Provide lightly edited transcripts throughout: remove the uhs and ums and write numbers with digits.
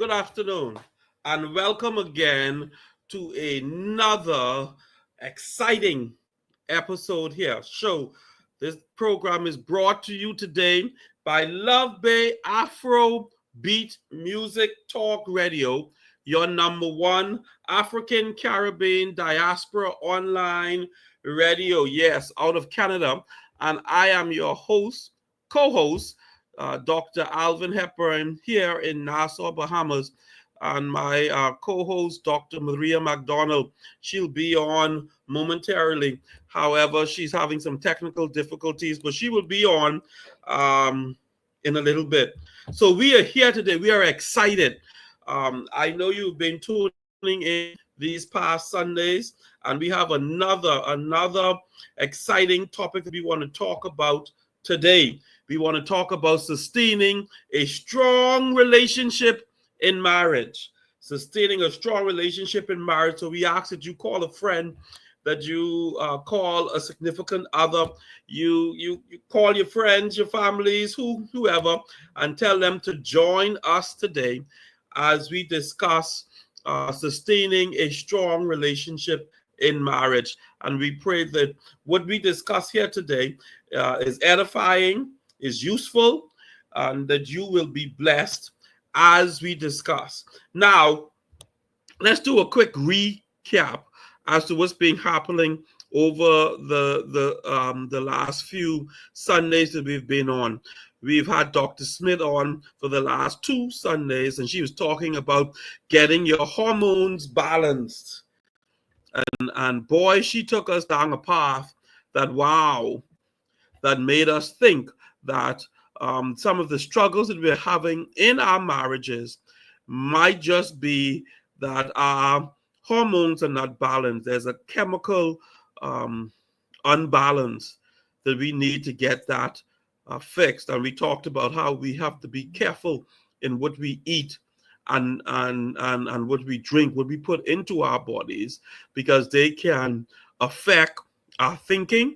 good afternoon, and welcome again to another exciting episode here. This program is brought to you today by Love Bay Afro Beat Music Talk Radio, your number one African Caribbean diaspora online radio. Yes, out of Canada. And I am your co host, Dr. Alvin Hepburn here in Nassau, Bahamas, and my co-host, Dr. Maria McDonald. She'll be on momentarily. However, she's having some technical difficulties, but she will be on in a little bit. So we are here today. We are excited. I know you've been tuning in these past Sundays, and we have another exciting topic that we want to talk about today. We want to talk about sustaining a strong relationship in marriage. Sustaining a strong relationship in marriage. So we ask that you call a friend, that you call a significant other, you call your friends, your families, whoever, and tell them to join us today as we discuss sustaining a strong relationship in marriage. And we pray that what we discuss here today is edifying, is useful, and that you will be blessed as we discuss. Now, let's do a quick recap as to what's been happening over the last few Sundays that we've been on. We've had Dr. Smith on for the last two Sundays, and she was talking about getting your hormones balanced. And boy, she took us down a path that, wow, that made us think that some of the struggles that we're having in our marriages might just be that our hormones are not balanced. There's a chemical unbalance that we need to get that fixed. And we talked about how we have to be careful in what we eat and what we drink, what we put into our bodies, because they can affect our thinking.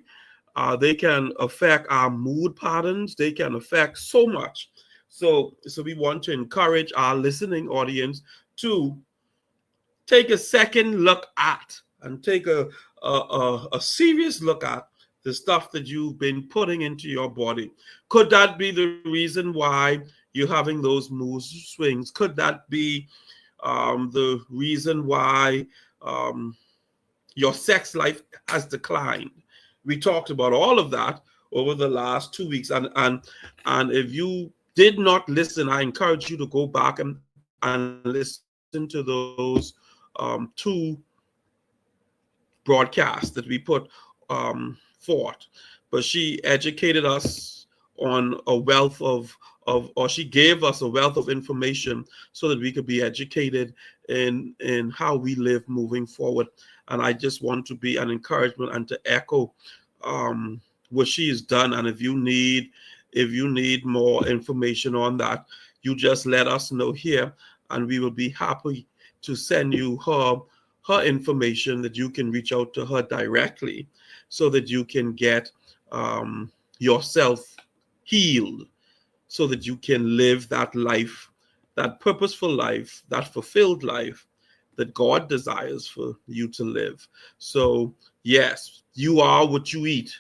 They can affect our mood patterns. They can affect so much. So we want to encourage our listening audience to take a second look at and take a serious look at the stuff that you've been putting into your body. Could that be the reason why you're having those mood swings? Could that be the reason why your sex life has declined? We talked about all of that over the last 2 weeks. And if you did not listen, I encourage you to go back and listen to those two broadcasts that we put forth. But she educated us on a wealth or she gave us a wealth of information so that we could be educated in how we live moving forward. And I just want to be an encouragement and to echo what she has done. And if you need more information on that, you just let us know here, and we will be happy to send you her information, that you can reach out to her directly so that you can get yourself healed, so that you can live that life, that purposeful life, that fulfilled life that God desires for you to live. So yes, you are what you eat.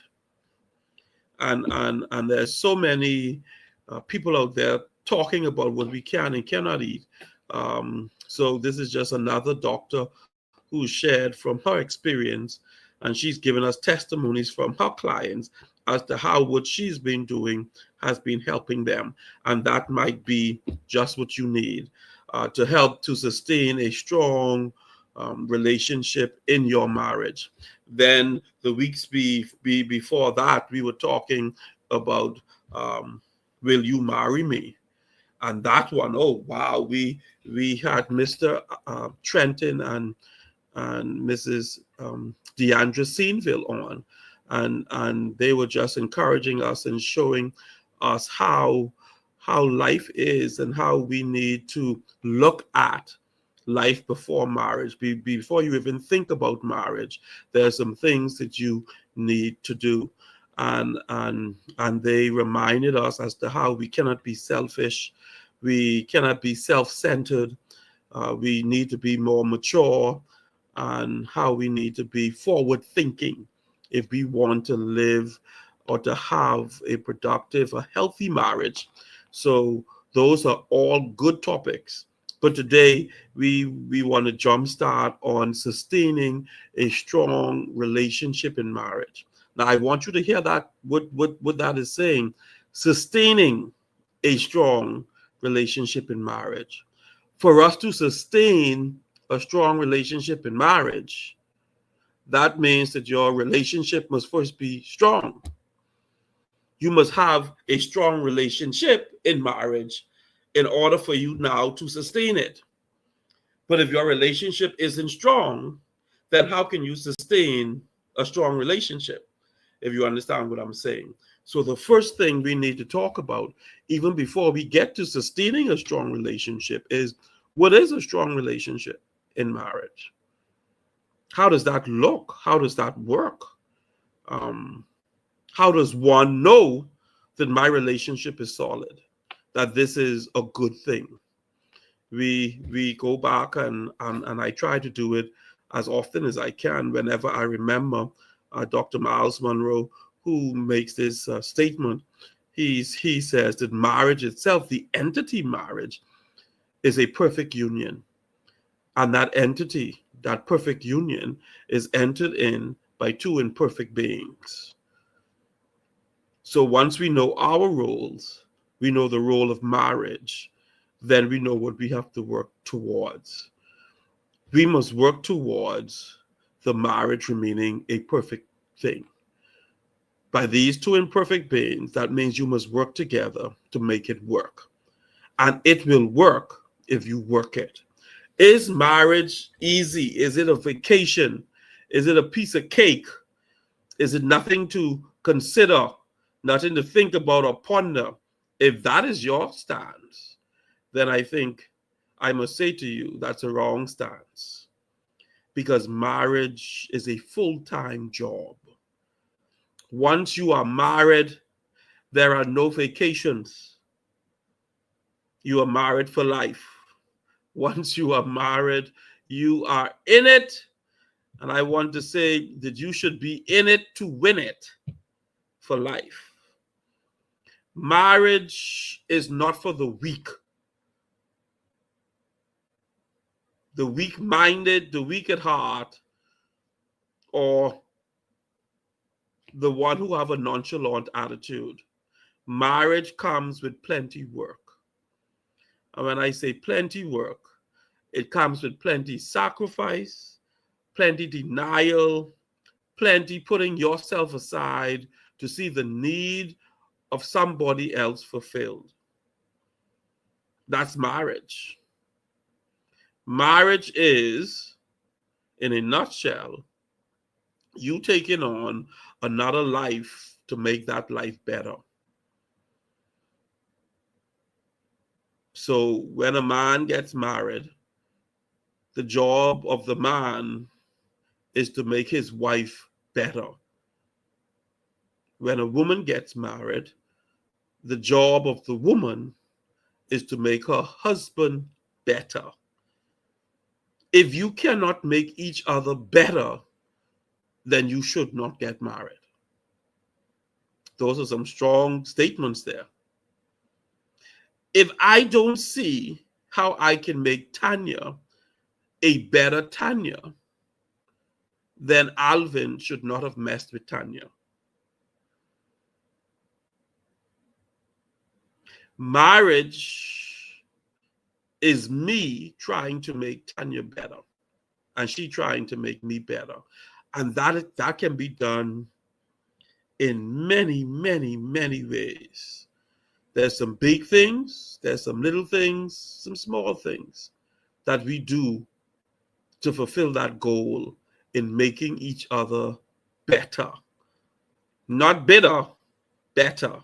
And there's so many people out there talking about what we can and cannot eat. So this is just another doctor who shared from her experience, and she's given us testimonies from her clients as to how what she's been doing has been helping them. And that might be just what you need to help to sustain a strong relationship in your marriage. Then the weeks before that, we were talking about will you marry me? And that one, oh wow, we had Mr. Trenton and Mrs. Deandra Seenville on, and they were just encouraging us and showing us how life is and how we need to look at life before marriage. Before you even think about marriage, there's some things that you need to do. And they reminded us as to how we cannot be selfish. We cannot be self-centered. We need to be more mature on how we need to be forward-thinking if we want to live or to have a productive, a healthy marriage. So those are all good topics. But today we want to jumpstart on sustaining a strong relationship in marriage. Now I want you to hear that what that is saying. Sustaining a strong relationship in marriage. For us to sustain a strong relationship in marriage, that means that your relationship must first be strong. You must have a strong relationship in marriage in order for you now to sustain it. But if your relationship isn't strong, then how can you sustain a strong relationship? If you understand what I'm saying. So the first thing we need to talk about, even before we get to sustaining a strong relationship, is what is a strong relationship in marriage? How does that look? How does that work? How does one know that my relationship is solid, that this is a good thing? We go back and I try to do it as often as I can whenever I remember Dr. Miles Monroe, who makes this statement. He says that marriage itself, the entity marriage, is a perfect union. And that entity, that perfect union, is entered in by two imperfect beings. So once we know our roles, we know the role of marriage, then we know what we have to work towards. We must work towards the marriage remaining a perfect thing. By these two imperfect beings, that means you must work together to make it work. And it will work if you work it. Is marriage easy? Is it a vacation? Is it a piece of cake? Is it nothing to consider, nothing to think about or ponder? If that is your stance, then I think I must say to you that's a wrong stance, because marriage is a full-time job. Once you are married, there are no vacations. You are married for life. Once you are married, you are in it. And I want to say that you should be in it to win it for life. Marriage is not for the weak. The weak-minded, the weak at heart, or the one who have a nonchalant attitude. Marriage comes with plenty work. And when I say plenty work, it comes with plenty sacrifice, plenty denial, plenty putting yourself aside to see the need of somebody else fulfilled. That's marriage. Marriage is, in a nutshell, you taking on another life to make that life better. So when a man gets married, the job of the man is to make his wife better. When a woman gets married, the job of the woman is to make her husband better. If you cannot make each other better, then you should not get married. Those are some strong statements there. If I don't see how I can make Tanya a better Tanya, then Alvin should not have messed with Tanya. Marriage is me trying to make Tanya better, and she trying to make me better. And that can be done in many, many, many ways. There's some big things, there's some little things, some small things that we do to fulfill that goal in making each other better. Not bitter, better.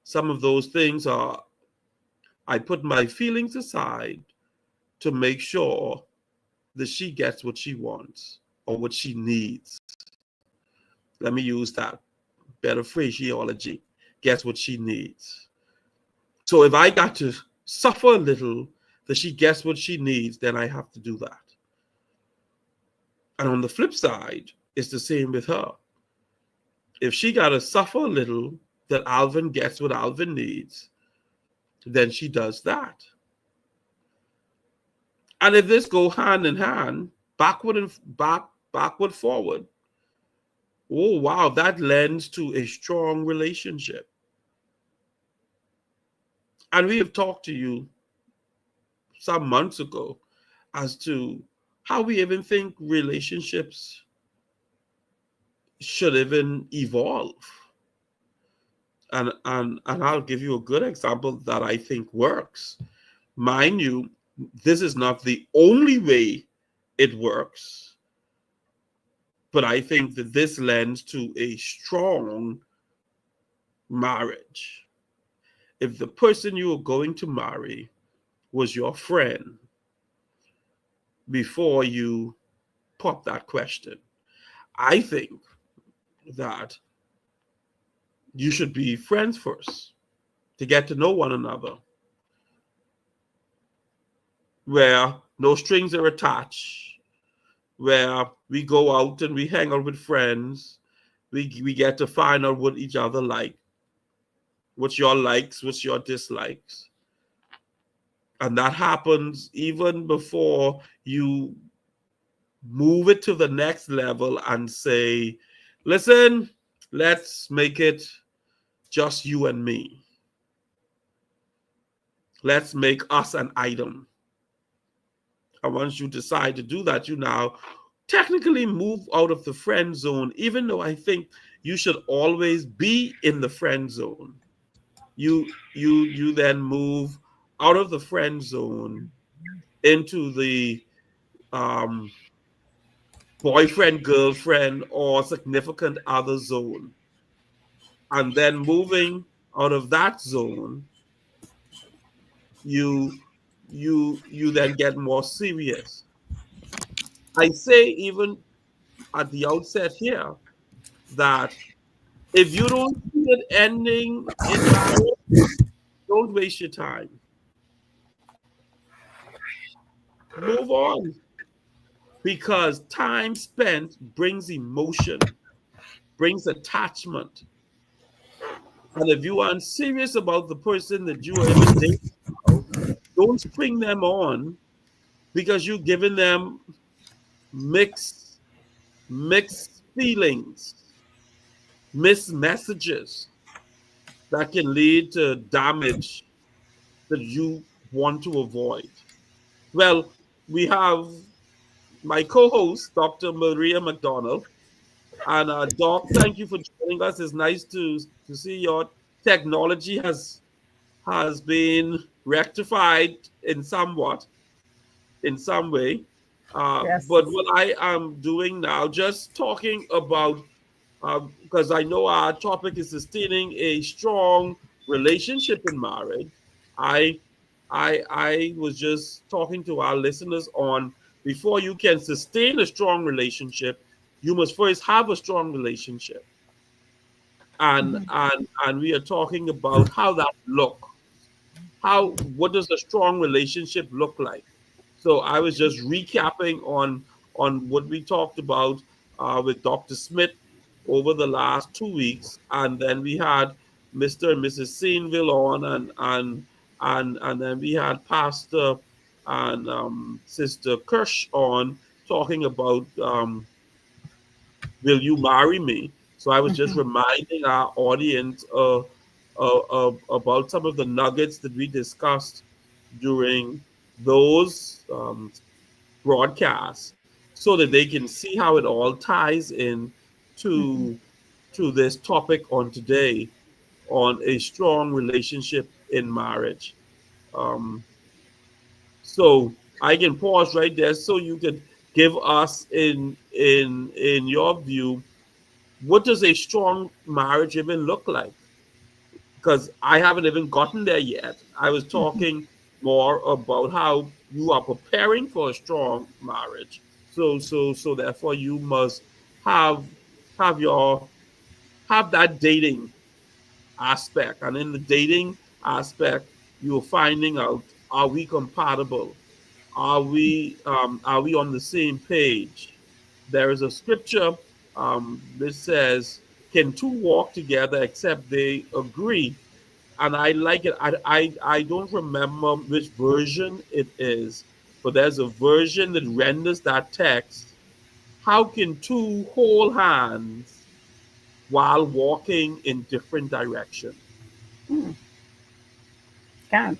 Some of those things are, I put my feelings aside to make sure that she gets what she wants or what she needs. Let me use that better phraseology. Gets what she needs. So if I got to suffer a little that she gets what she needs, then I have to do that. And on the flip side, it's the same with her. If she got to suffer a little that Alvin gets what Alvin needs, then she does that. And if this go hand in hand, backward and backward, forward, oh wow, that lends to a strong relationship. And we have talked to you some months ago as to how we even think relationships should even evolve. And I'll give you a good example that I think works. Mind you, this is not the only way it works, but I think that this lends to a strong marriage. If the person you are going to marry was your friend before you pop that question, I think that you should be friends first to get to know one another, where no strings are attached, where we go out and we hang out with friends, we get to find out what each other like, what's your likes, what's your dislikes. And that happens even before you move it to the next level and say, listen, let's make it just you and me. Let's make us an item. And once you decide to do that, you now technically move out of the friend zone, even though I think you should always be in the friend zone. You then move out of the friend zone into the boyfriend, girlfriend, or significant other zone. And then moving out of that zone, you then get more serious. I say even at the outset here that if you don't see it ending in marriage, don't waste your time. Move on. Because time spent brings emotion, brings attachment. And if you aren't serious about the person that you are even dating, don't spring them on because you're giving them mixed feelings, mixed messages that can lead to damage that you want to avoid. Well, we have my co-host, Dr. Maria McDonald. And Doc, thank you for joining us. It's nice to see your technology has been rectified in some way. Yes. But what I am doing now, just talking about, because I know our topic is sustaining a strong relationship in marriage. I I was just talking to our listeners on before you can sustain a strong relationship, you must first have a strong relationship. And Mhm. and we are talking about how that look. How what does a strong relationship look like? So I was just recapping on what we talked about with Dr. Smith over the last 2 weeks, and then we had Mr. and Mrs. Seinville on, and then we had Pastor and Sister Kirsch on talking about "Will you marry me?" So I was just Mhm. reminding our audience about some of the nuggets that we discussed during those broadcasts so that they can see how it all ties in Mhm. to this topic on today on a strong relationship in marriage. Um, so I can pause right there so you can give us in your view, what does a strong marriage even look like? Because I haven't even gotten there yet. I was Mhm. talking more about how you are preparing for a strong marriage. So therefore you must have your have that dating aspect. And in the dating aspect, you're finding out, are we compatible? Are we on the same page? There is a scripture that says, "Can two walk together except they agree?" And I like it. I don't remember which version it is, but there's a version that renders that text. How can two hold hands while walking in different directions? Mm, can.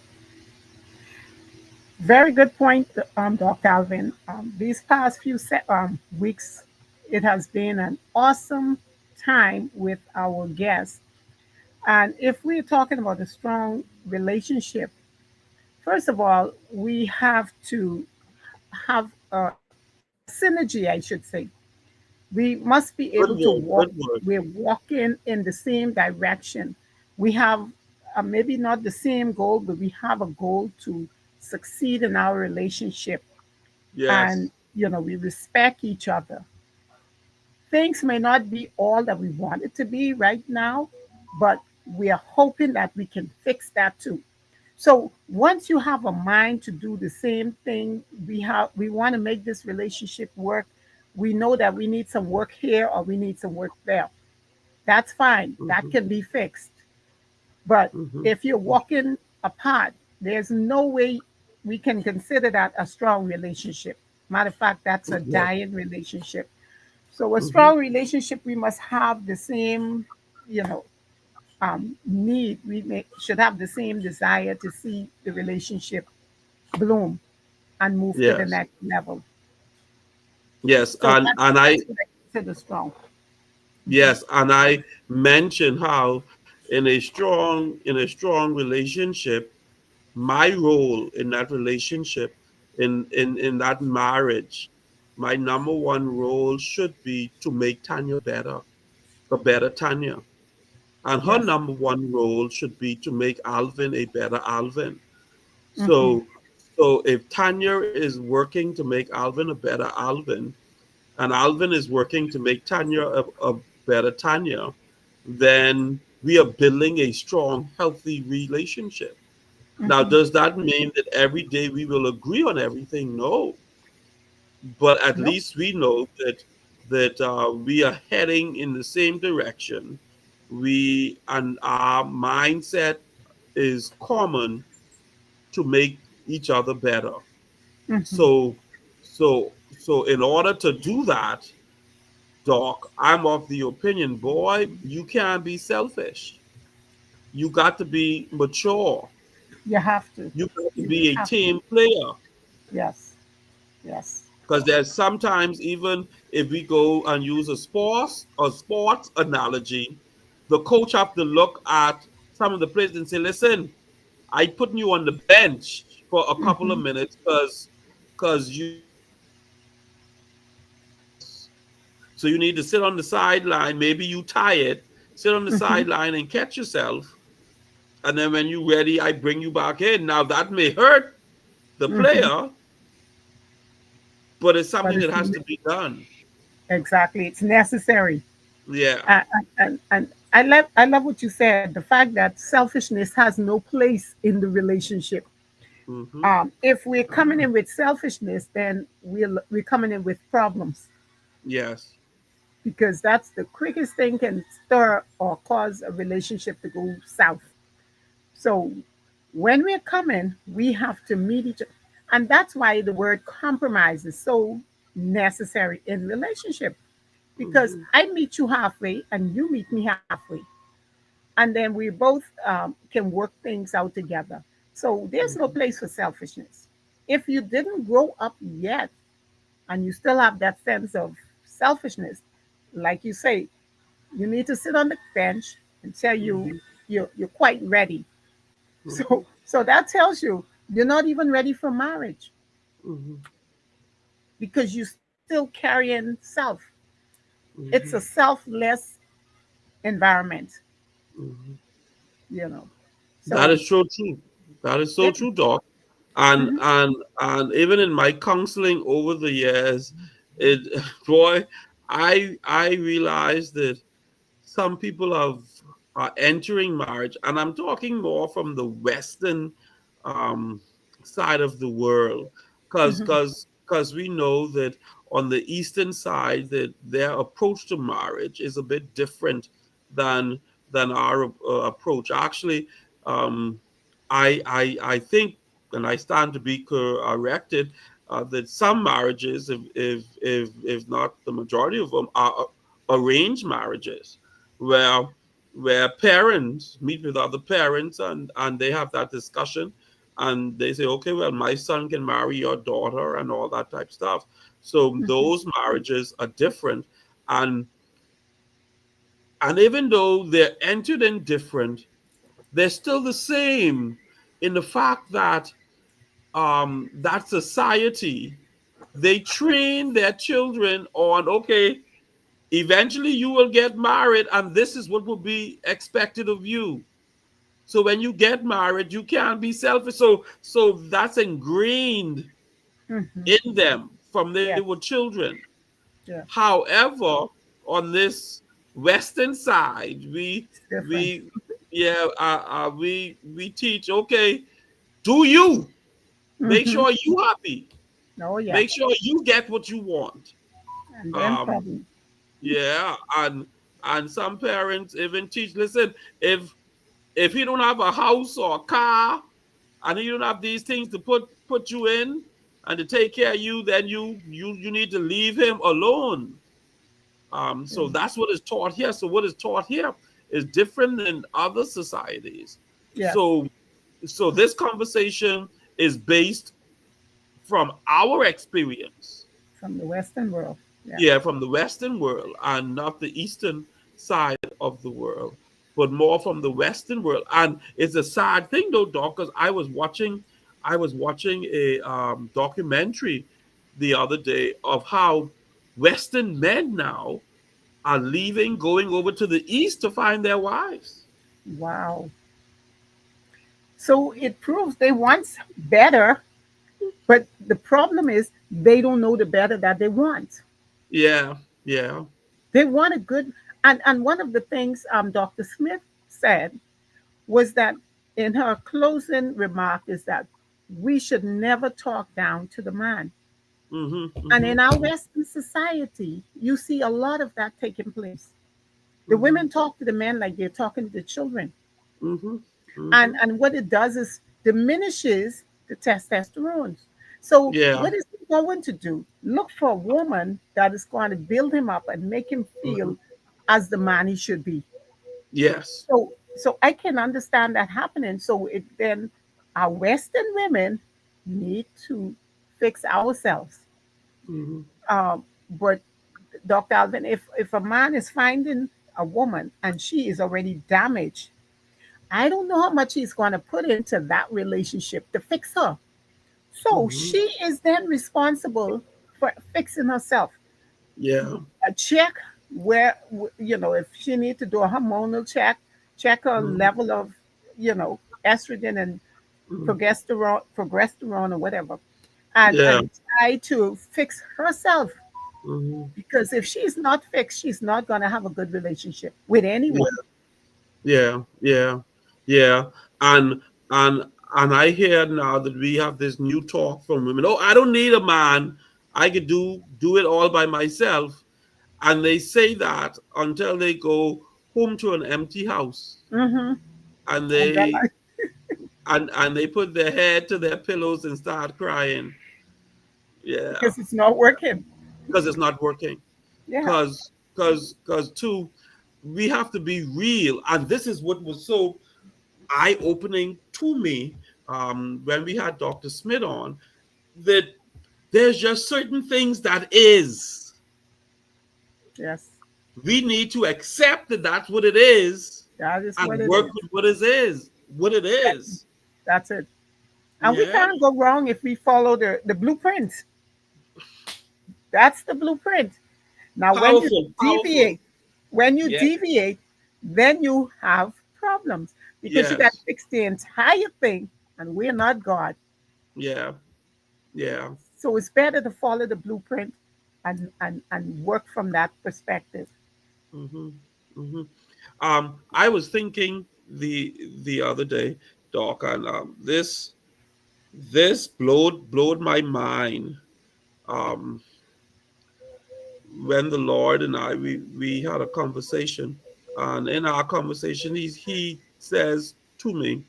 Very good point, Dr. Alvin. These past few weeks, it has been an awesome time with our guests. And if we're talking about a strong relationship, first of all, we have to have a synergy, I should say. We must be Good able to word, walk, good word. we're walking in the same direction. We have maybe not the same goal, but we have a goal to succeed in our relationship. Yes. And, we respect each other. Things may not be all that we want it to be right now, but we are hoping that we can fix that too. So once you have a mind to do the same thing, we want to make this relationship work. We know that we need some work here or we need some work there. That's fine. That Hmm. can be fixed. But Hmm. if you're walking apart, there's no way we can consider that a strong relationship. Matter of fact, that's a Yes. dying relationship. So a Hmm. strong relationship, we must have the same, you know, need. Should have the same desire to see the relationship bloom and move to the Yes. next level. Yes. So And I that's what I consider strong. yes, and I mentioned how in a strong relationship, my role in that relationship, in that marriage, my number one role should be to make Tanya better, a better Tanya. And her Yes. number one role should be to make Alvin a better Alvin. Hmm. So if Tanya is working to make Alvin a better Alvin, and Alvin is working to make Tanya a better Tanya, then we are building a strong, healthy relationship. Now, Hmm. does that mean that every day we will agree on everything? No, but at Nope. least we know that we are heading in the same direction. We and our mindset is common to make each other better. Hmm. So, so in order to do that, Doc, I'm of the opinion, boy, you can't be selfish. You got to be mature. You have to. You got to You be a have to. team player. Yes. Yes. Because there's sometimes, even if we go and use a sports analogy, the coach have to look at some of the players and say, listen, I putting you on the bench for a couple of Hmm. minutes because you so you need to sit on the sideline. Maybe you tired, sit on the Hmm. sideline and catch yourself. And then when you're ready, I bring you back in. Now that may hurt the Hmm. player, but it's But something that has to be done. exactly, it's necessary. Yeah. And I love what you said. The fact that selfishness has no place in the relationship. Hmm. If we're coming in with selfishness, then we're coming in with problems, Yes. because that's the quickest thing can stir or cause a relationship to go south. So when we're coming, we have to meet each other. And that's why the word compromise is so necessary in relationship, because Hmm. I meet you halfway and you meet me halfway. And then we both can work things out together. So there's no Hmm. place for selfishness. If you didn't grow up yet and you still have that sense of selfishness, like you say, you need to sit on the bench until Hmm. you're quite ready. Hmm. So that tells you you're not even ready for marriage, Hmm. because you're still carrying self. It's a Hmm. selfless environment, Hmm. you know. That So is so true. That is so it. true, Doc. And Mhm. and and even in my counseling over the years, it boy, I realized that some people are entering marriage, and I'm talking more from the Western um, side of the world, because Mhm. we know that on the eastern side that their approach to marriage is a bit different than our approach. Actually, um, I think, and I stand to be corrected, that some marriages, if not the majority of them, are arranged marriages, where parents meet with other parents, and they have that discussion, and they say, okay, well, my son can marry your daughter and all that type stuff. So Mhm. those marriages are different, and even though they're entered in different, they're still the same in the fact that that society, they train their children on, okay, eventually you will get married and this is what will be expected of you. So when you get married, you can't be selfish. So that's ingrained Mhm. in them from they Yes. were children. Yeah. However, on this western side, It's different. yeah, we teach, okay, do you make Mhm. sure you happy, Oh yeah. make sure you get what you want. And then um problem. yeah, and some parents even teach, listen, if you don't have a house or a car, and you don't have these things to put you in and to take care of you, then you need to leave him alone. So Mm. that's what is taught here. So what is taught here is different than other societies. Yes. So this conversation is based from our experience. From the Western world. Yeah. Yeah, from the Western world, and not the Eastern side of the world, but more from the Western world. And it's a sad thing though, Doc, because I was watching a documentary the other day of how Western men now are leaving, going over to the East to find their wives. Wow. So it proves they want better, but the problem is they don't know the better that they want. Yeah, yeah. They want a good, and one of the things Dr. Smith said was that in her closing remark is that we should never talk down to the man. Mm-hmm, And mm-hmm, in our Western society, you see a lot of that taking place. The mm-hmm, women talk to the men like they're talking to the children. mm-hmm, And mm-hmm. and what it does is diminishes the testosterone. So Yeah. what is he going to do? Look for a woman that is going to build him up and make him Mm-hmm. feel as the man he should be. Yes. So I can understand that happening. So it then our Western women need to fix ourselves. Mm-hmm. But Dr. Alvin, if a man is finding a woman and she is already damaged, I don't know how much he's going to put into that relationship to fix her. So Mm-hmm. she is then responsible for fixing herself. Yeah. A check where, if she need to do a hormonal check, check her Mm-hmm. level of, estrogen and progesterone or whatever, and Yeah. try to fix herself. Mm-hmm. Because if she's not fixed, she's not going to have a good relationship with anyone. Yeah, yeah, yeah. And and I hear now that we have this new talk from women. Oh, I don't need a man. I could do it all by myself. And they say that until they go home to an empty house, Hmm. and And then they they put their head to their pillows and start crying. Yeah, because it's not working. because it's not working. Yeah. Because too, we have to be real, and this is what was so eye-opening to me when we had Dr. Smith on, that there's just certain things that is. Yes. We need to accept that that's what it is That is and what it work is. with what it That, is. that's it. And we Yeah, can't go wrong if we follow the blueprint. That's the blueprint. Now, powerful, powerful. when you Yeah, deviate, then you have problems because you got to yes, fix the entire thing, and we're not God. yeah, yeah. So it's better to follow the blueprint and work from that perspective. Hmm, hmm. I was thinking the other day, Doc, and this. this blowed my mind. Um, when the Lord and I we had a conversation, and in our conversation, he says to me,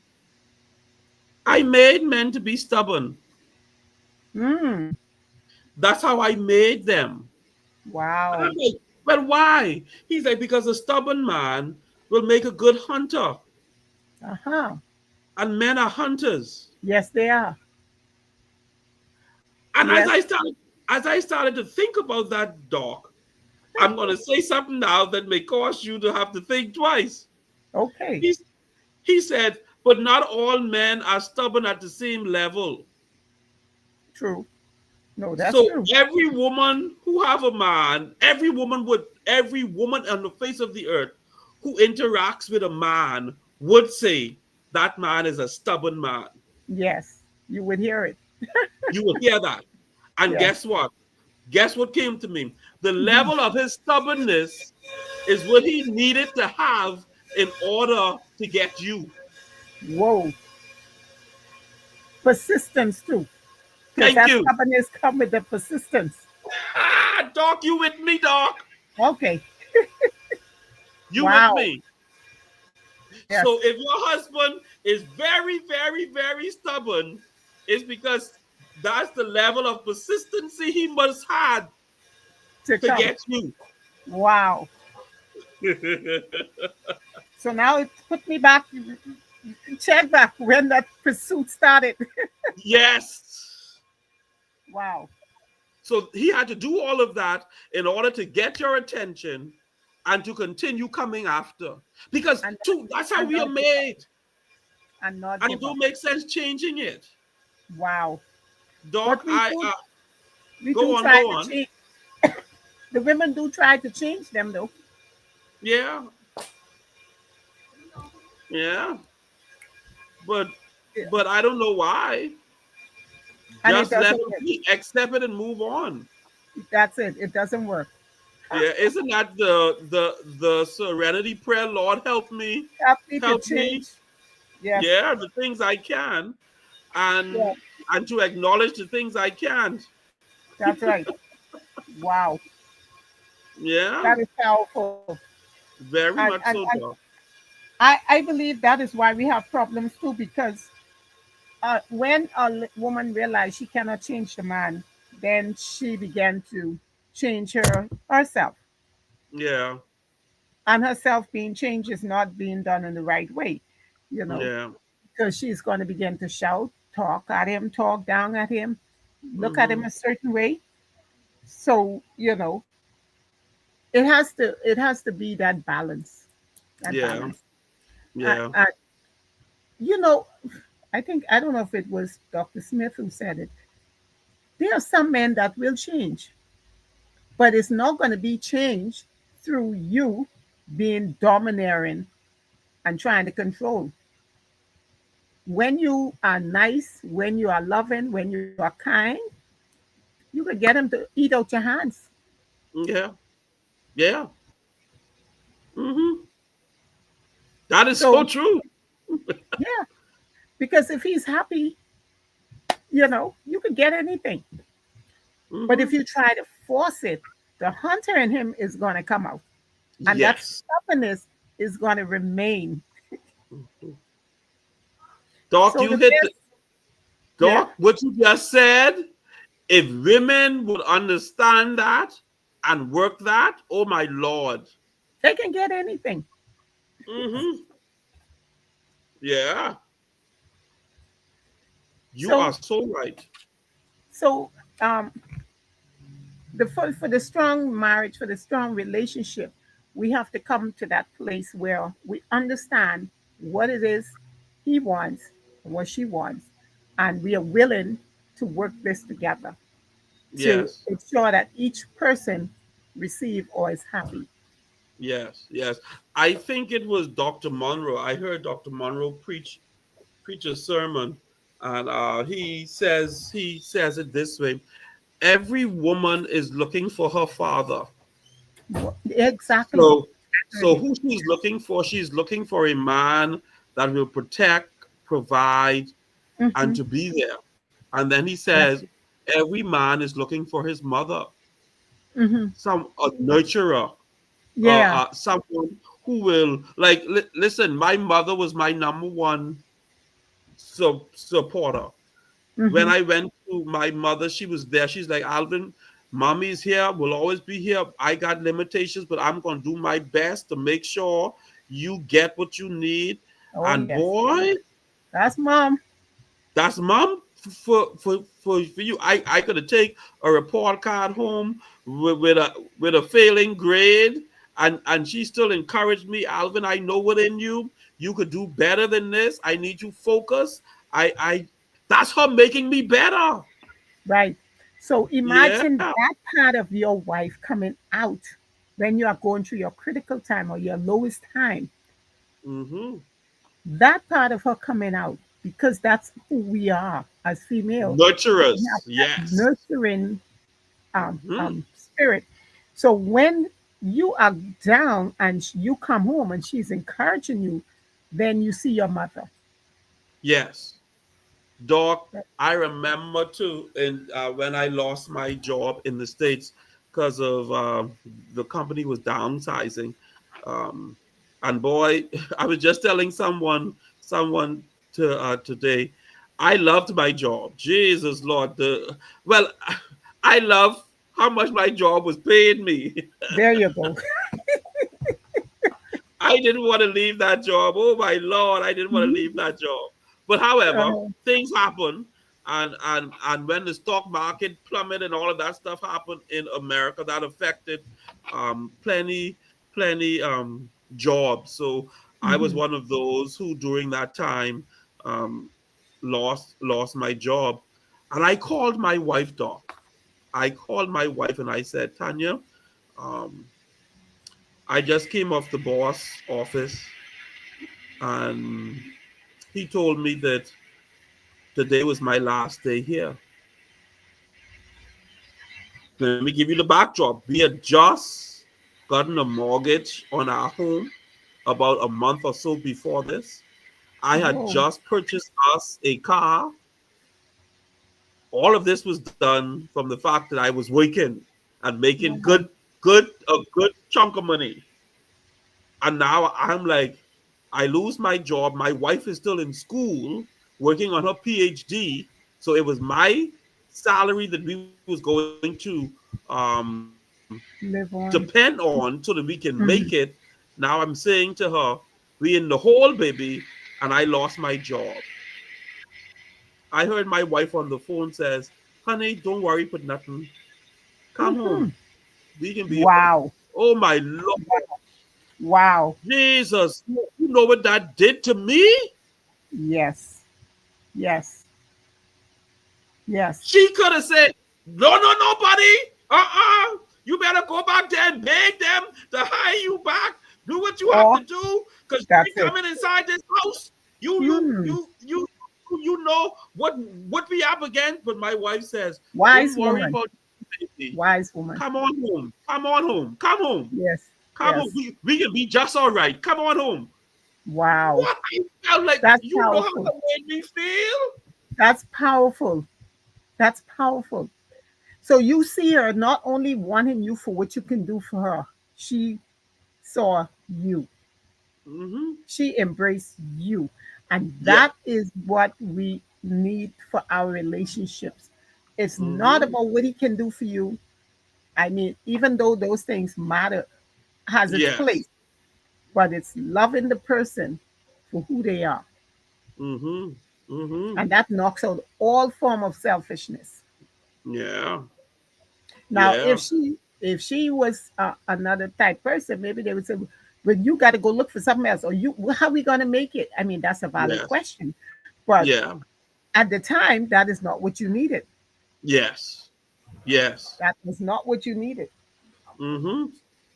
"I made men to be stubborn. Mm, That's how I made them." And I'm wow. like, "But why?" He's like, "Because a stubborn man will make a good hunter, Uh-huh. and men are hunters." Yes, they are. And Yes. as I started to think about that, Doc, I'm going to say something now that may cause you to have to think twice. Okay. He, he said, "But not all men are stubborn at the same level. True. No, that's So true. every woman who have a man, every woman on the face of the earth who interacts with a man would say that man is a stubborn man." Yes. You would hear it. You will hear that. And Yes. guess what? Guess what came to me? The Mhm. level of his stubbornness is what he needed to have in order to get you. Whoa. Persistence too. Because Thank that you. stubbornness come with the persistence. Ah, Doc, you with me, Doc? Okay. You with Wow. me? Yes. So if your husband is very, very, very stubborn, it's because that's the level of persistency he must have To to come. get you. Wow. So now it put me back, check back when that pursuit started. Yes. Wow. So he had to do all of that in order to get your attention and to continue coming after. Because And that's how and we are not give up. made. And not And it give up. don't make sense changing it. Wow. Doc, But we do try go to on. change. The women do try to change them though. Yeah, yeah. But Yeah. I don't know why. And it Just let doesn't it work. be, accept it and move on. That's it. It doesn't work. Yeah, isn't that the serenity prayer? Lord, Help me to help me. change. Yes. Yeah, the things I can, Yeah. and to acknowledge the things I can't. That's right. Wow. Yeah, That is powerful. very And much and, so, and Doc. I believe that is why we have problems too, because when woman realized she cannot change the man, then she began to change herself. Yeah, And herself being changed is not being done in the right way, you know, yeah. because she's going to begin to shout, talk at him, talk down at him, look at him Hmm. a certain way. So, it has to be that balance, that Yeah, balance. Uh, yeah, uh, you know, I don't know if it was Dr. Smith who said it. There are some men that will change, but it's not going to be changed through you being domineering and trying to control. When you are nice, when you are loving, when you are kind, you could get him to eat out your hands. yeah, yeah. Hmm. That is so So, true. yeah, because if he's happy, you could get anything. But if Hmm. you try to force it, the hunter in him is going to come out. And that Yes. stubbornness is going to remain. Doc, So you the hit best, yeah, Doc, what you just said. If women would understand that and work that, oh my Lord. they can get anything. Hmm. Yeah, you are So, so right. so um, for the strong marriage, for the strong relationship, we have to come to that place where we understand what it is he wants, what she wants, and we are willing to work this together to Yes, ensure that each person receive or is happy. yes, yes. I think it was Dr. Monroe. I heard Dr. Monroe preach a sermon, and he says it this way: every woman is looking for her father. Exactly. So, I heard so it. who she's looking for? She's looking for a man that will protect, provide, and Hmm. to be there. And then he That's says, every man is looking for his mother, hmm some a nurturer, yeah. someone who will like listen. My mother was my number one supporter. When hmm I went to my mother, she was there. She's like, Alvin, mommy's here, will always be here. I got limitations, but I'm gonna do my best to make sure you get what you need. Oh And yes. boy, That's mom. that's mom for you. I could have take a report card home with a failing grade, and she still encouraged me. Alvin, I know what in you. You could do better than this. I need you focus. I that's her making me better. Right. So Yeah. imagine that part of your wife coming out when you are going through your critical time or your lowest time. Mm-hmm. That part of her coming out because that's who we are as female. We Nurturers. have that Yes. nurturing Mm-hmm. spirit. So when you are down and you come home and she's encouraging you, then you see your mother. Yes. Doc, I remember too, and when I lost my job in the States because of the company was downsizing, um, and boy, I was just telling someone today, I loved my job. Jesus Lord, well, I love how much my job was paying me. There you go. I didn't want to leave that job. Oh my Lord, I didn't want to leave that job. But however, Uh, things happen, and when the stock market plummeted and all of that stuff happened in America, that affected plenty jobs. So I was mhm. one of those who during that time um, lost my job, and I called my wife, Doc. I called my wife and I said, Tanya, um, I just came off the boss office and he told me that today was my last day here. Let me give you the backdrop. We had just gotten a mortgage on our home about a month or so before this. I had Oh, just purchased us a car. All of this was done from the fact that I was working and making wow. good chunk of money. And now I'm like, I lose my job. My wife is still in school working on her PhD. So it was my salary that we was going to Live depend on. on so that we can make it. Mhm. Now I'm saying to her, we in the hole, baby, and I lost my job. I heard my wife on the phone says, honey, don't worry for nothing. Come Mhm. home. We can be all. Wow. Oh my Lord. Wow. Jesus. You know what that did to me? Yes. Yes. Yes. She could have said, no, no, nobody. You better go back there and beg them to hire you back. Do what you have Or to do because you that's ain't it. coming inside this house. Hmm. You know what we up against. But my wife says, don't Wise worry woman. about it, baby. Wise woman. Come on home. Come on home. Come home. Yes. Come home. Yes. We can be just all right. Come on home. Wow. What I felt like, That's you know how powerful. that made me feel? That's powerful. That's powerful. So you see her not only wanting you for what you can do for her, she saw you. Mm-hmm. She embraced you. And Yeah. that is what we need for our relationships. It's not Mm-hmm. about what he can do for you. I mean, even though those things matter, has its Yes. place, but it's loving the person for who they are. Mm-hmm. Mm-hmm. And that knocks out all form of selfishness. Yeah. Now, Yeah. if she was another type person, maybe they would say, "Well, you got to go look for something else," or "You, how are we going to make it?" I mean, that's a valid Yes. question, but Yeah. at the time, that is not what you needed. Yes. Yes. That was not what you needed. Mm-hmm.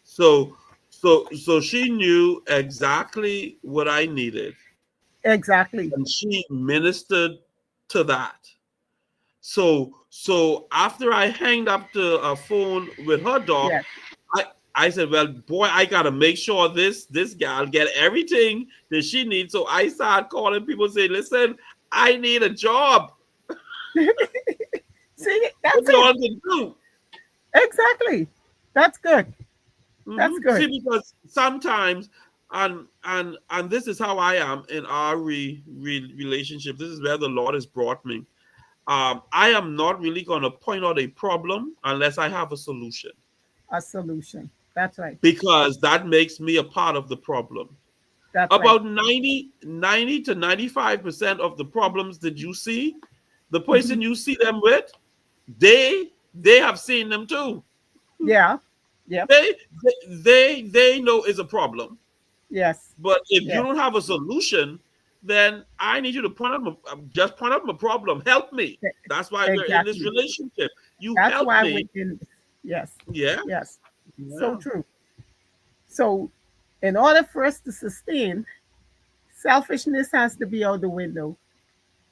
So she knew exactly what I needed, Exactly. and she ministered to that. So after I hanged up the phone with her dog, Yes. I I said, well, boy, I gotta make sure this gal get everything that she needs. So I started calling people, say, listen, I need a job. See, What that's you it. want to do? Exactly. That's good. That's good. See, because sometimes, and this is how I am in our relationship. This is where the Lord has brought me. I am not really going to point out a problem unless I have a solution, A solution. That's right. because that makes me a part of the problem. That's right. About 90 to 95% of the problems that you see, the Mhm. person you see them with, they have seen them too. Yeah. Yep. They know is a problem. Yes. But if you Yes. don't have a solution, then I need you to just point out my problem. Help me. E- That's why we're in this Exactly. relationship. You That's help why me. we're in this. Yes. Yeah. Yes. So Yeah. true. So, in order for us to sustain, selfishness has to be out the window.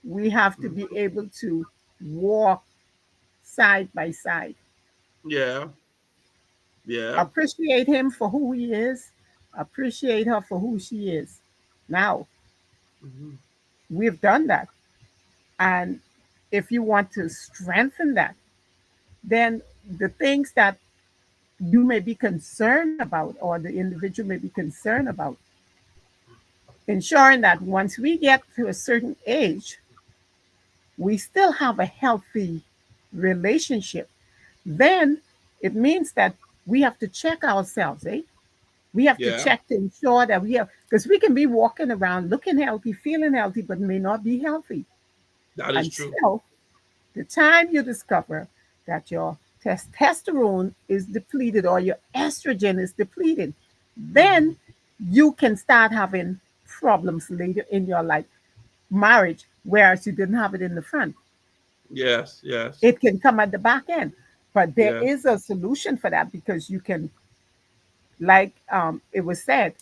We have to be Mhm. able to walk side by side, Yeah. Yeah. appreciate him for who he is, appreciate her for who she is. Now, Mhm. we've done that. And if you want to strengthen that, then the things that you may be concerned about or the individual may be concerned about, ensuring that once we get to a certain age, we still have a healthy relationship, then it means that we have to check ourselves, eh? We have to Yeah. check to ensure that we have, because we can be walking around looking healthy, feeling healthy, but may not be healthy That is true. until the time you discover that your testosterone is depleted or your estrogen is depleted. Then Mhm. you can start having problems later in your life, marriage, whereas you didn't have it in the front. Yes. Yes. It can come at the back end. But there Yeah. is a solution for that because you can, like it was said,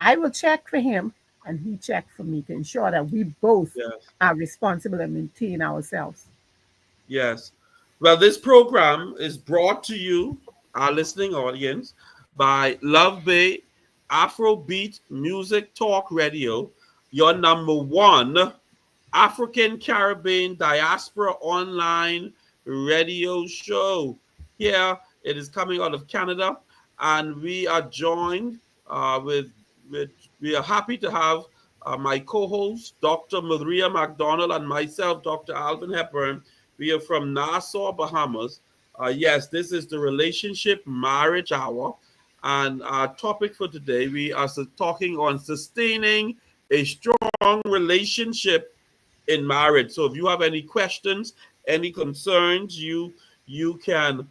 I will check for him and he checked for me to ensure that we both Yes. are responsible and maintain ourselves. Yes. Well, this program is brought to you, our listening audience, by Love Bay Afrobeat Music Talk Radio, your number one African Caribbean Diaspora Online Radio Show. Here it is coming out of Canada, and we are joined with we are happy to have my co-host Dr. Maria McDonald and myself, Dr. Alvin Hepburn. We are from Nassau, Bahamas. Yes, this is the Relationship Marriage Hour, and our topic for today we are talking on sustaining a strong relationship in marriage. So if you have any questions, any concerns, you can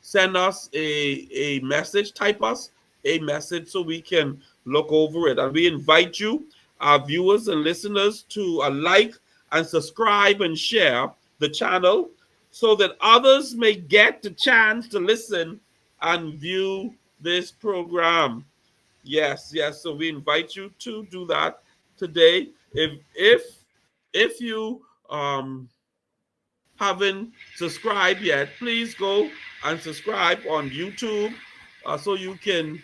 send us a message, type us a message so we can look over it. And we invite you, our viewers and listeners, to like and subscribe and share the channel so that others may get the chance to listen and view this program. Yes, yes. So we invite you to do that today. If you haven't subscribed yet, please go and subscribe on YouTube so you can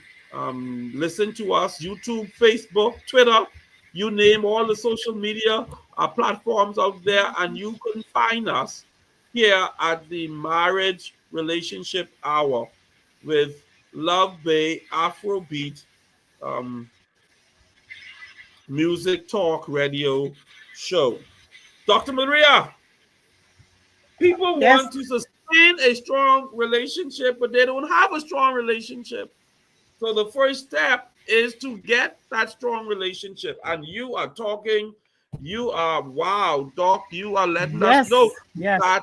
listen to us. YouTube, Facebook, Twitter, you name all the social media platforms out there, and you can find us here at the Marriage Relationship Hour with Love Bay Afrobeat um, Music Talk Radio Show. Dr. Maria, people Yes, want to sustain a strong relationship, but they don't have a strong relationship. So the first step is to get that strong relationship. And you are talking, you are, wow, Doc, you are letting us know yes, yes, that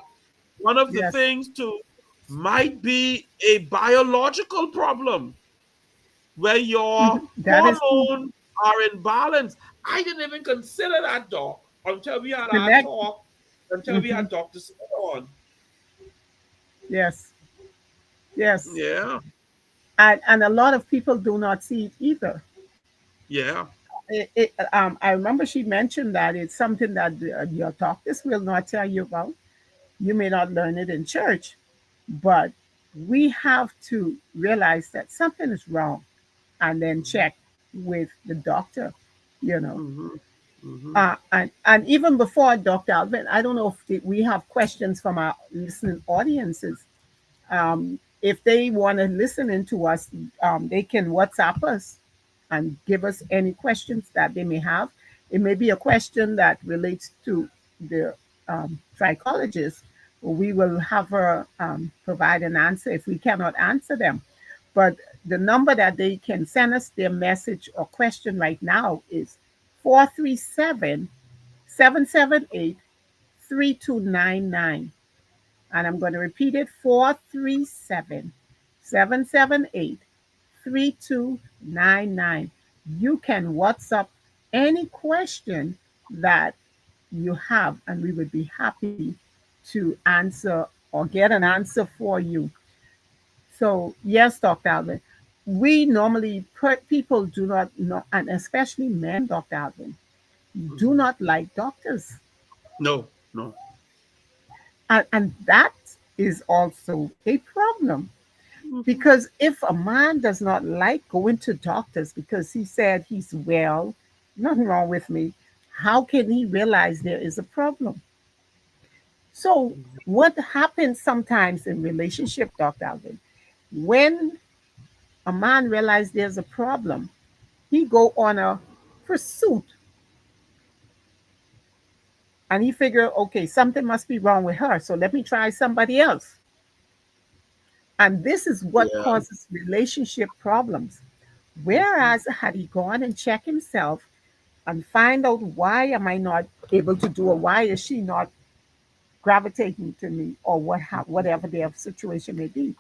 one of the yes. things to might be a biological problem where your That is true. hormones are in balance. I didn't even consider that, Doc, until we had our Connect. talk, until we Hmm. had Dr. Smith on. Yes, yes. Yeah, And a lot of people do not see it either. yeah. I remember she mentioned that it's something that your doctors will not tell you about. You may not learn it in church, but we have to realize that something is wrong and then Mm-hmm. check with the doctor, you know. Mm-hmm. Mm-hmm. And even before Dr. Alvin, I don't know if we have questions from our listening audiences. If they want to listen into us, they can WhatsApp us and give us any questions that they may have. It may be a question that relates to the psychologist. We will have her provide an answer if we cannot answer them. But the number that they can send us their message or question right now is 437 778 3299. And I'm going to repeat it: 437 778 3299. You can WhatsApp any question that you have, and we would be happy to answer or get an answer for you. So, yes, Dr. Alvin, we normally put people do not know, and especially men, Dr. Alvin, do Mm-hmm. not like doctors. No, no. And that is also a problem. Mm-hmm. Because if a man does not like going to doctors because he said he's well, nothing wrong with me, how can he realize there is a problem? So, what happens sometimes in relationship, Dr. Alvin, when a man realizes there's a problem, he go on a pursuit and he figure, okay, something must be wrong with her, so let me try somebody else. And this is what Yeah. causes relationship problems. Whereas had he gone and checked himself and find out, why am I not able to do it? Why is she not gravitating to me, or whatever their situation may be?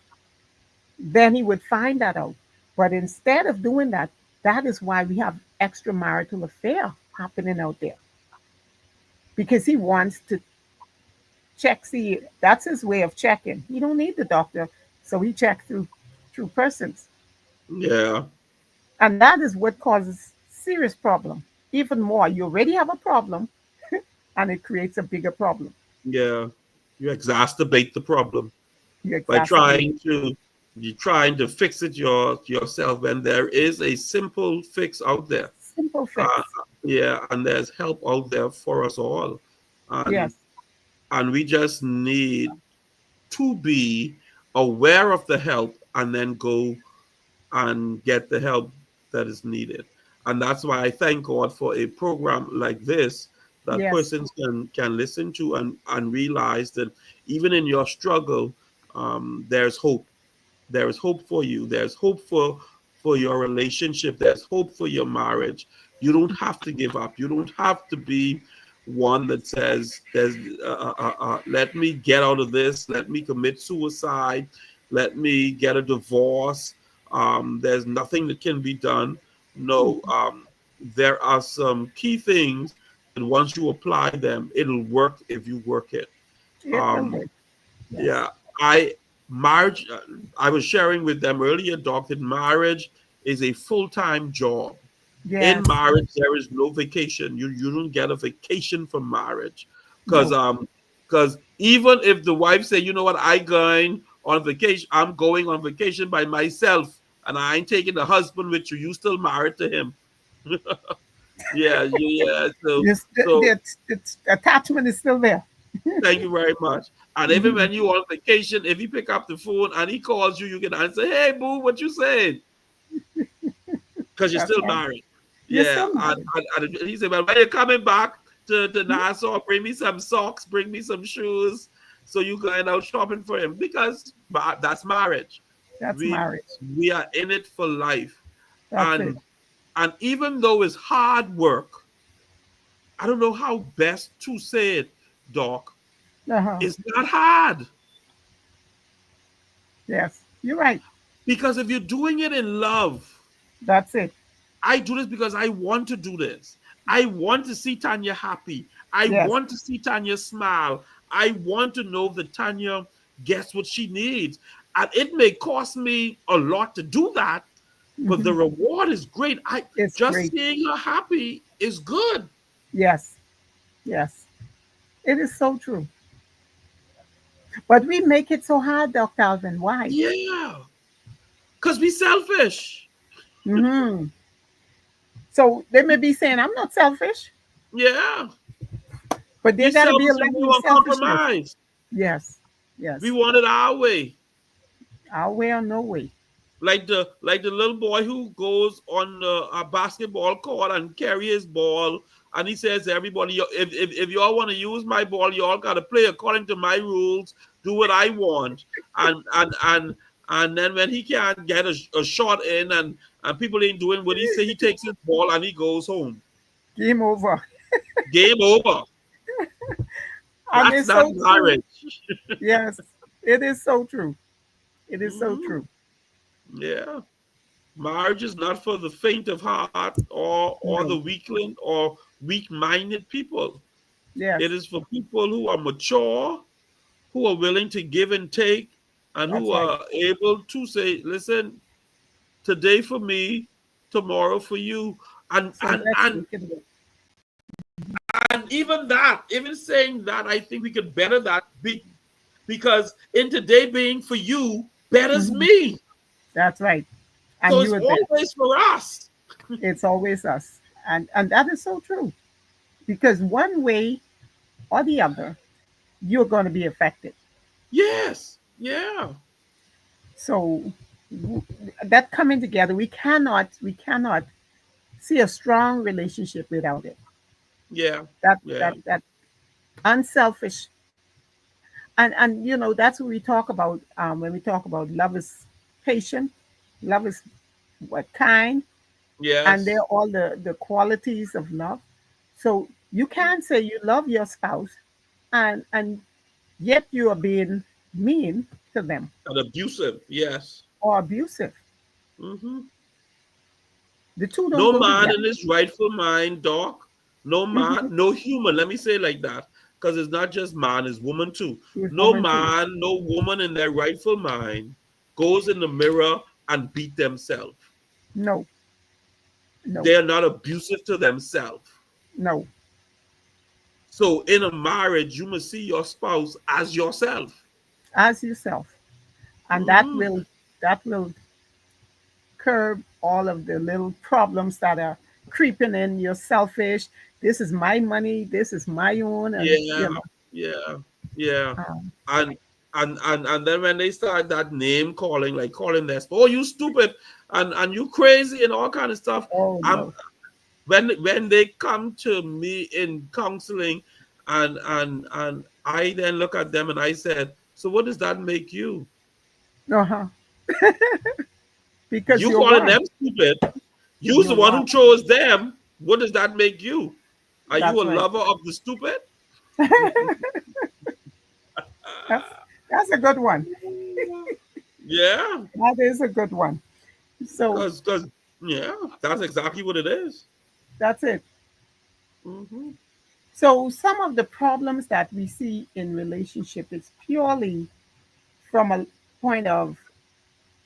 Then he would find that out. But instead of doing that, that is why we have extramarital affair happening out there, because he wants to check. See, that's his way of checking. He don't need the doctor, so he checks through persons, Yeah. and that is what causes serious problem. Even more, you already have a problem, and it creates a bigger problem. Yeah. You exacerbate the problem You by exacerbate it. you're trying to fix it yourself when there is a simple fix out there. Simple Uh, fix. yeah, and there's help out there for us all. And Yes. we just need to be aware of the help and then go and get the help that is needed. And that's why I thank God for a program like this that Yes. persons can listen to and realize that even in your struggle, there's hope. There is hope for you. There's hope for your relationship. There's hope for your marriage. You don't have to give up. You don't have to be one that says, "There's let me get out of this. Let me commit suicide. Let me get a divorce. There's nothing that can be done." No, there are some key things that once you apply them, it'll work if you work it. It will Um, work. Yes. yeah, I marriage. I was sharing with them earlier, Doc, that marriage is a full-time job. In Yes. marriage, there is no vacation. You don't get a vacation from marriage, because No. even if the wife say, you know what, I going on vacation, I'm going on vacation by myself, and I ain't taking the husband with you. You still married to him. Yeah, yeah. So This so the attachment is still there. thank you very much. And even Mhm. when you on vacation, if you pick up the phone and he calls you, you can answer, "Hey, boo, what you saying?" Because you're That's still right. married. You're Yeah. still married. And he said, "Well, when you're coming back to Mhm. Nassau, bring me some socks, bring me some shoes." So you going out shopping for him, because that's marriage. That's We marriage. we are in it for life, That's it. and even though it's hard work, I don't know how best to say it, Doc. Uh-huh. It's not hard. Yes. You're right. Because if you're doing it in love, That's it. I do this because I want to do this. I want to see Tanya happy. I Yes. want to see Tanya smile. I want to know that Tanya gets what she needs. And it may cost me a lot to do that, but Hmm. the reward is great. I It's just great. seeing her happy is good. Yes. Yes. It is so true. But we make it so hard, Dr. Alvin. Why? Yeah. Because we selfish. Hmm. So they may be saying, I'm not selfish. Yeah. But there We got to be a selfish and we level of want selfishness. compromise. Yes, We yes. want it our way. Our way or no way. Like the little boy who goes on a basketball court and carry his ball, and he says to everybody, if y'all want to use my ball, y'all got to play according to my rules, do what I want. And then when he can't get a shot in, and people ain't doing what he say, he takes his ball and he goes home. Game over. Game over. And That's it's not so true. marriage. Yes, it is so true. It is so Mhm. true. Yeah. Marriage is not for the faint of heart, or the No. weakling or weak-minded people. Yes, It is for people who are mature, who are willing to give and take, and that's who right. are able to say, "Listen, today for me, tomorrow for you." And So and let's and make it work. and even that, even saying that, I think we could better that, because in today being for you betters Mhm. me. That's right. So And you it's are there. always for us. It's always us. And that is so true. Because one way or the other, you're going to be affected. Yes. Yeah. So w- that coming together, we cannot see a strong relationship without it. Yeah. Yeah. That unselfish, and that's what we talk about when we talk about love is patient, love is what kind, and they're Yes. all the qualities of love. So you can't say you love your spouse and yet you are being mean to them And abusive. Yes. or abusive. Hmm. The two don't No go man in together. his rightful mind, Doc. No man, Mhm. no human. Let me say it like that, because it's not just man, it's woman too. With No woman too. man, no woman in their rightful mind goes in the mirror and beat themselves. No, no, They are not abusive to themselves. no. So in a marriage, you must see your spouse as yourself. As yourself, and Hmm. that will curb all of the little problems that are creeping in. You're selfish. This is my money. This is my own, and Yeah, yeah, yeah. um, And and then when they start that name calling, like calling this, oh, you stupid, and you crazy and all kind of stuff. oh I'm no, when they come to me in counseling, and I then look at them and I said, so what does that make you? uh-huh. Because You you're calling one. them stupid? You's You're the one one. who chose them. What does that make you? Are you That's a right. lover of the stupid? That's that's a good one. Yeah, That is a good one. So because yeah, that's exactly what it is. that's it. Hmm. So some of the problems that we see in relationship is purely from a point of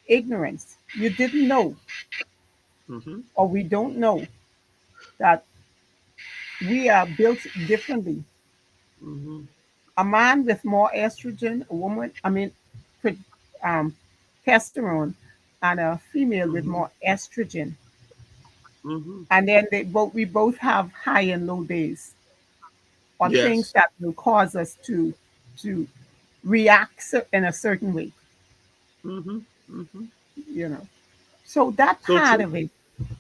ignorance. You didn't know, Hmm. or we don't know that we are built differently. Hmm. A man with more estrogen, a woman, I mean, with um, testosterone, and a female with Hmm. more estrogen, Hmm. and then we both have high and low days, or things Yes. that will cause us to react in a certain way. Hmm. Hmm. You know, so that So part true. of it,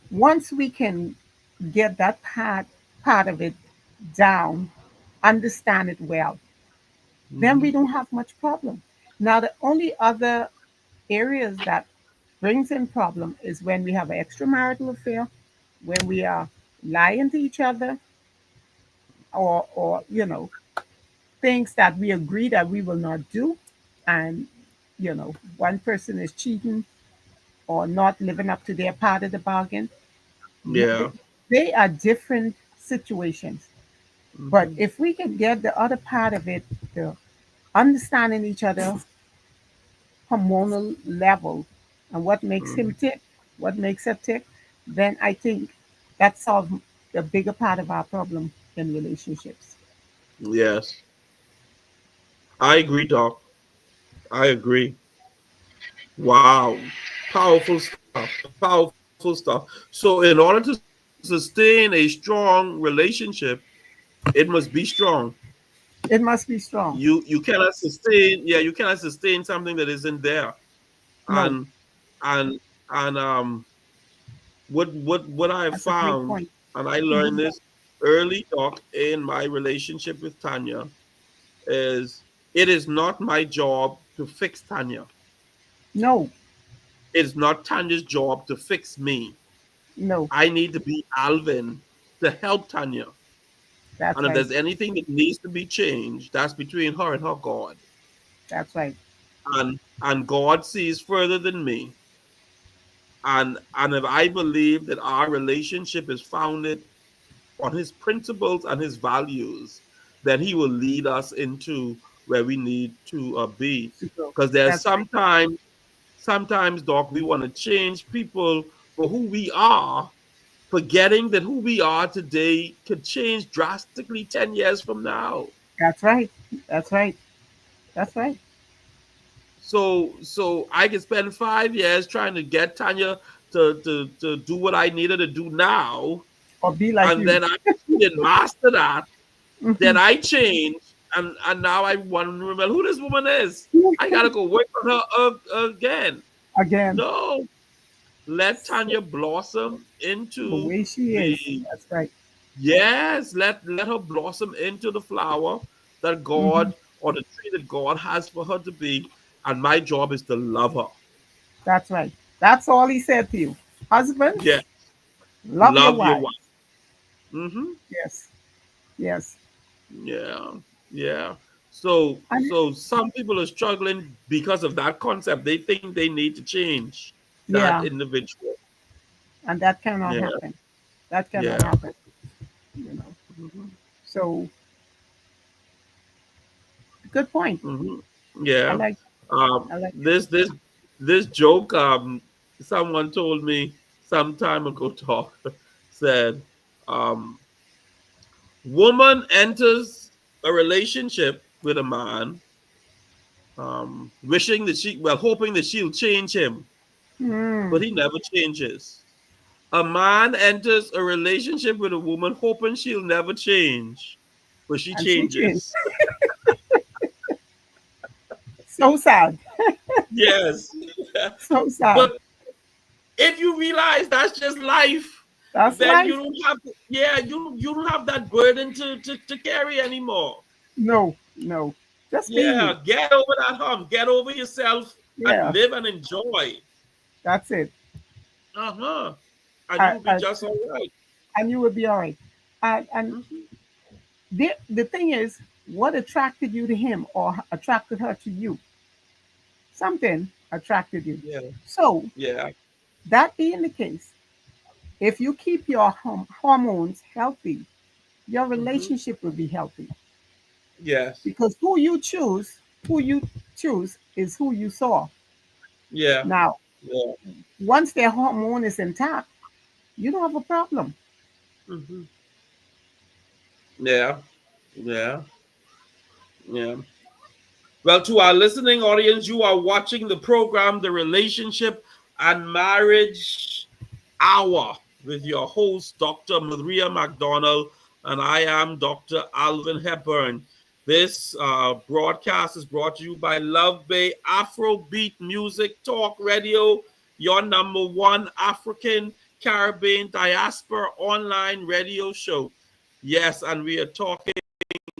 once we can get that part of it down, understand it well, then we Hmm. don't have much problem. Now the only other areas that brings in problem is when we have an extramarital affair, when we are lying to each other, or things that we agree that we will not do, and one person is cheating or not living up to their part of the bargain. Yeah. They are different situations. But Hmm. if we can get the other part of it, the understanding each other hormonal level, and what makes him Hmm. tick, what makes her tick, then I think that solves the bigger part of our problem in relationships. Yes, I agree, Doc. I agree. Wow, powerful stuff. Powerful stuff. So, in order to sustain a strong relationship, It must be strong. It must be strong. You cannot sustain, yeah, you cannot sustain something that isn't there. No, And and and what I have that's a great found, point. and I Hmm. learned this early, Doc, in my relationship with Tanya, is it is not my job to fix Tanya. No, It is not Tanya's job to fix me. no, I need to be Alvin to help Tanya. that's And if right. there's anything that needs to be changed, that's between her and her God. That's right. And God sees further than me. And if I believe that our relationship is founded on his principles and his values, then he will lead us into where we need to be. To go. Because there's That's right. sometimes, Doc, we want to change people for who we are, forgetting that who we are today could change drastically 10 years from now. That's right. That's right. That's right. So I could spend 5 years trying to get Tanya to do what I needed to do now, Or be like and you. then I didn't master that. Hmm. Then I change, and now I want to remember who this woman is. I gotta go work on her again. Again, No, let so Tanya blossom the into way she is. the That's right. yes. Let her blossom into the flower that Hmm. God or the tree that God has for her to be. And my job is to love her. That's right. That's all he said to you. Husbands, Yeah, love your love your wives. wife. Mm-hmm. Yes. Yes. Yeah, yeah. So some people are struggling because of that concept. They think they need to change that Yeah. individual. And that cannot Yeah, happen. That cannot yeah. happen. You know. Hmm. So good point. Hmm. I Yeah. like Um, I like this this this joke. Someone told me some time ago. Talk said, um, woman enters a relationship with a man, wishing that hoping that she'll change him, Hmm. but he never changes. A man enters a relationship with a woman hoping she'll never change, but she And she changed. changes. So sad. Yes. So But sad. if you realize that's just life, That's then you life. don't have to, yeah, you don't have that burden to carry anymore. No, no. Just be Yeah, you. get over that hump, get over yourself and Yeah, live and enjoy. that's it. Uh-huh. And I, you'll be I, just all right. and you will be all right. And Mhm. the thing is, what attracted you to him or attracted her to you? Something attracted you. Yeah, So, yeah. that being the case, if you keep your hormones healthy, your Hmm. relationship will be healthy. Yes. Because who you choose is who you saw. Yeah. Now, Yeah. once their hormone is intact, you don't have a problem. Hmm. Yeah. Yeah. Yeah. Well, to our listening audience, you are watching the program, The Relationship and Marriage Hour, with your host, Dr. Maria McDonald, and I am Dr. Alvin Hepburn. This broadcast is brought to you by Love Bay Afrobeat Music Talk Radio, your number one African Caribbean diaspora online radio show. Yes, and we are talking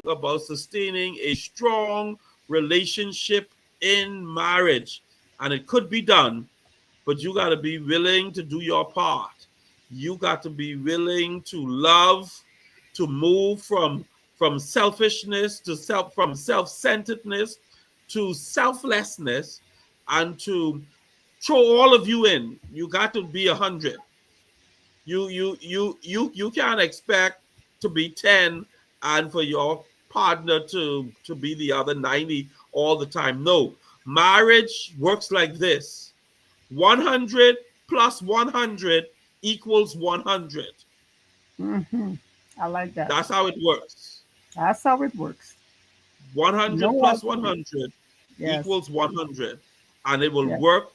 about sustaining a strong relationship in marriage. And it could be done, but you got to be willing to do your part. You got to be willing to love, to move from selfishness to self-centeredness to selflessness, and to throw all of you in. You got to be 100. You can't expect to be 10 and for your partner to be the other 90 all the time. No, marriage works like this: 100 plus 100 equals 100. Hmm. I like that. That's how it works. That's how it works. 100 No plus other way. 100 Yes. equals 100, and it will Yes. work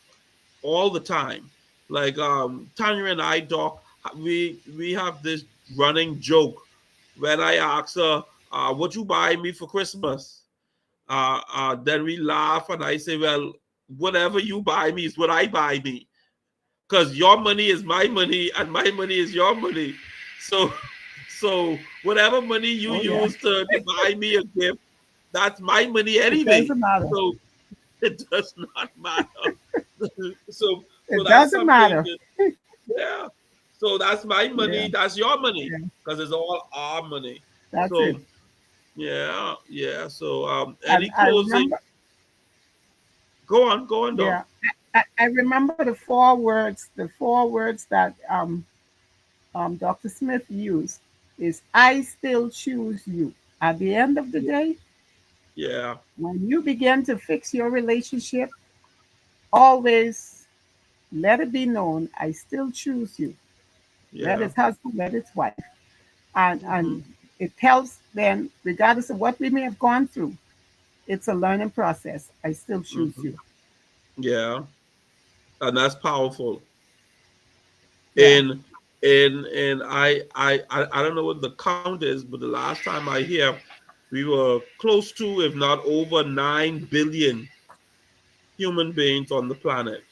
all the time. Like Tanya and I, Doc, we have this running joke. when I ask her, what you buy me for Christmas? Then we laugh and I say, well, whatever you buy me is what I buy me. Because your money is my money and my money is your money. So so whatever money you Oh yeah. use to buy me a gift, that's my money It anyway. doesn't matter. So it does not matter. So It that's doesn't something matter. that, yeah. So that's my money, Yeah. that's your money, Yeah. because it's all our money. That's So it. yeah, yeah. So And any I closing? remember. Go on, dog. Yeah. I remember the four words. The four words that Dr. Smith used is "I still choose you." At the end of the Yeah, day, yeah, when you begin to fix your relationship, always let it be known, I still choose you. Let yeah. his husband, let his wife. And Hmm. it tells them, regardless of what we may have gone through, it's a learning process. I still choose Hmm. you. Yeah, and that's powerful. Yeah. And I don't know what the count is, but the last time I hear, we were close to, if not over, 9 billion human beings on the planet.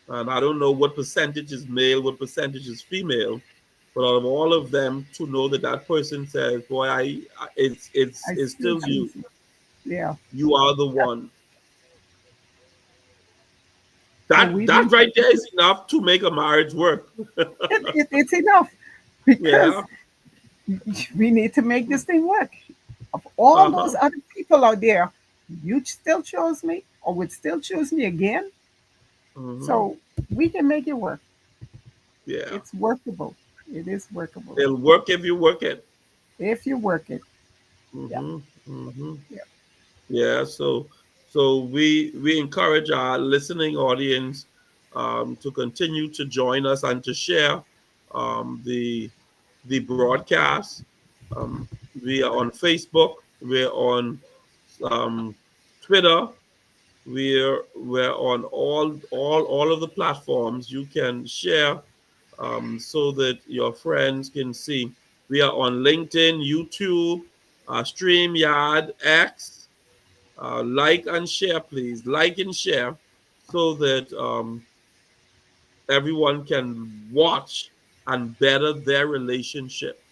And I don't know what percentage is male, what percentage is female, but out of all of them, to know that that person says, "Boy, I it's still still you. choose you. Yeah. You are the one." So That we that need right there is enough to make a marriage work. it's enough because Yeah. we need to make this thing work. Of all Uh those huh. other people out there, you still chose me or would still choose me again. Hmm. So we can make it work. Yeah. It's workable. It is workable It'll work if you work it. if you work it. Yeah. Hmm. Hmm. Yeah. Yeah. So we encourage our listening audience to continue to join us and to share the broadcast. Um, we are on Facebook. We're on um, Twitter. We're on all of the platforms. You can share so that your friends can see. We are on LinkedIn, YouTube, StreamYard, X. Like and share, please. Like and share so that everyone can watch and better their relationship.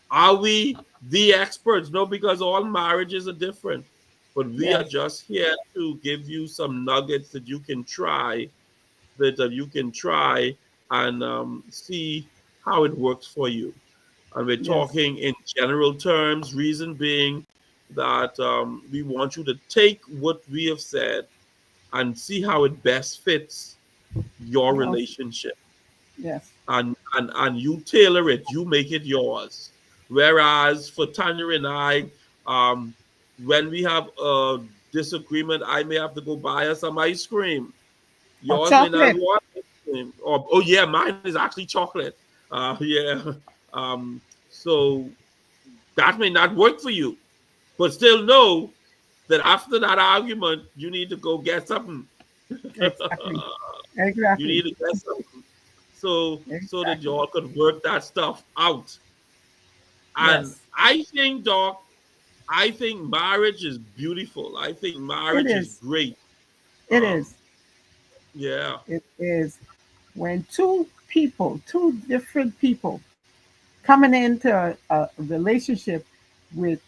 Are we the experts? No, because all marriages are different. But we are Yes. just here to give you some nuggets that you can try and see how it works for you. And we're Yes. talking in general terms, reason being that we want you to take what we have said and see how it best fits your Yes. relationship. Yes. And you tailor it, you make it yours. Whereas for Tanya and I, um, when we have a disagreement, I may have to go buy her some ice cream. Or Yours may not chocolate. want ice cream. Or oh yeah, mine is actually chocolate. Yeah. Um, so that may not work for you, but still know that after that argument, you need to go get something. Exactly. You Exactly. need to get something so that Exactly. y'all could work that stuff out. And Yes. I think, Doc, I think marriage is beautiful. I think It marriage is is. great. It is. Yeah, It is. When two people, two different people, coming into a relationship with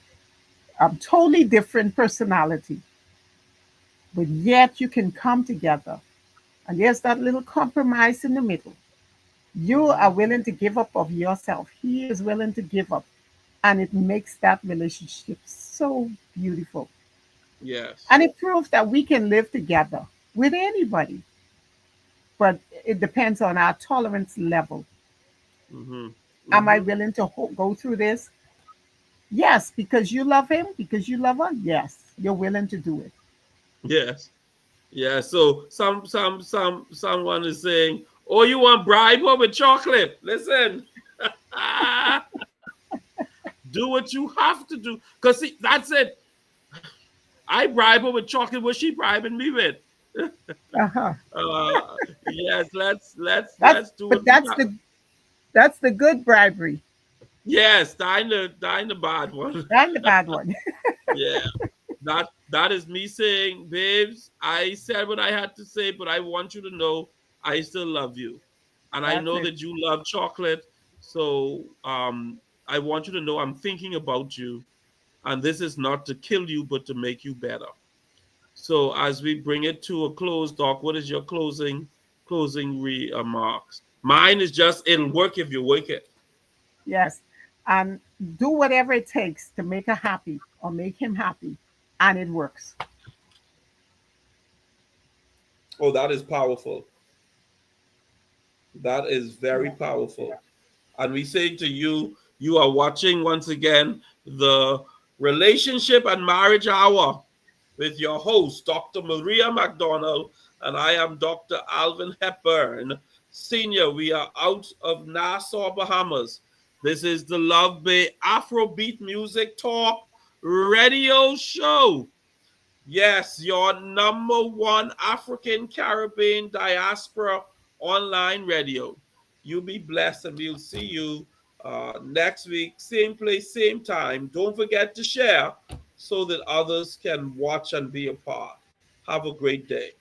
a totally different personality, but yet you can come together. And there's that little compromise in the middle. You hmm, are willing to give up of yourself. He is willing to give up. And it makes that relationship so beautiful. yes, And it proves that we can live together with anybody, but it depends on our tolerance level. hmm, Am I hmm, willing to go through this? Yes, because you love him, because you love her. Yes, you're willing to do it. yes, yeah. So someone is saying, "Oh, you want bribe her with chocolate?" Listen, do what you have to do. Cause see, that's it. I bribe her with chocolate. What she bribing me with? Uh-huh. Yes, let's That's do but what we got. that's the good bribery. Yes, dying the bad one. And the bad one. Yeah. That is me saying, babes, I said what I had to say, but I want you to know I still love you. And I That's know it. that you love chocolate. So I want you to know I'm thinking about you. And this is not to kill you, but to make you better. So as we bring it to a close, Doc, what is your closing remarks? Mine is just it'll work if you work it. Yes. And do whatever it takes to make her happy or make him happy. And it works. Oh, that is powerful. That is very Yeah. powerful. And we say to you, you are watching once again the Relationship and Marriage Hour with your host, Dr. Maria McDonald, and I am Dr. Alvin Hepburn, Senior. We are out of Nassau, Bahamas. This is the Love Bay Afrobeat Music Talk radio show. Yes, your number one African Caribbean diaspora online radio. You be blessed, and we'll see you next week, same place, same time. Don't forget to share so that others can watch and be a part. Have a great day.